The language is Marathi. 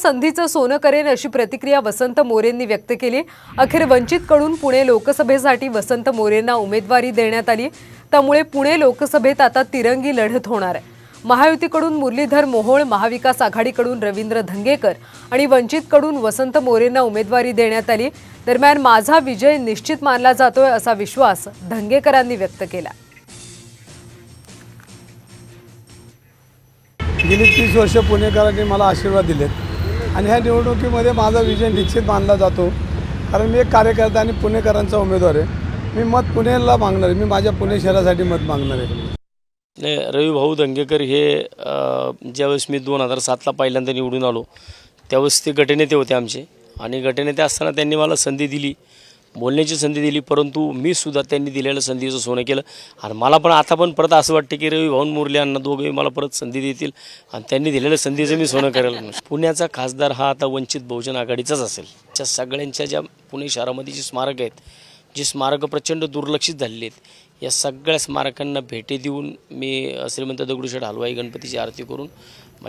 संधीचं सोनं करेन अशी प्रतिक्रिया वसंत मोरेंनी व्यक्त केली। अखेर वंचितकडून पुणे लोकसभेसाठी वसंत मोरेंना उमेदवारी देण्यात आली। त्यामुळे पुणे लोकसभेत आता तिरंगी लढत होणार आहे। महायुतीकडून मुरलीधर मोहोळ, महाविकास आघाडीकडून रवींद्र धंगेकर आणि वंचितकडून वसंत मोरेंना उमेदवारी देण्यात आली। दरम्यान माझा विजय निश्चित मानला जातोय असा विश्वास धंगेकरांनी व्यक्त केला। गेली 30 वर्ष पुणेकरांनी मला आशीर्वाद दिलेत आणि ह्या निवडणुकीमध्ये माझा विजय निश्चित मानला जातो, कारण मी एक कार्यकर्ता आणि पुणेकरांचा उमेदवार आहे। मी मत पुणेला मागणार आहे, मी माझ्या पुणे शहरासाठी मत मागणार आहे। रवी भाऊ धंगेकर हे ज्यावेळेस मी 2007ला पहिल्यांदा निवडून आलो त्यावेळेस ते गटनेते होते आमचे, आणि गटनेते असताना त्यांनी मला संधी दिली, बोलण्याची संधी दिली, परंतु मी सुद्धा त्यांनी दिलेल्या संधीचं सोनं केलं। आणि मला पण आता पण परत असं वाटतं की रवी भाऊ मुरली यांना दोघे मला परत संधी देतील आणि त्यांनी दिलेल्या संधीचं मी सोनं करेल। पुण्याचा खासदार हा आता वंचित बहुजन आघाडीचाच असेल। त्या सगळ्यांच्या ज्या पुणे शहरामध्ये जी स्मारक आहेत, जी स्मारकं प्रचंड दुर्लक्षित झालेली आहेत, या सगळ्या स्मारकांना भेटी देऊन मी श्रीमंत दगडूशेठ हलवाई गणपतीची आरती करून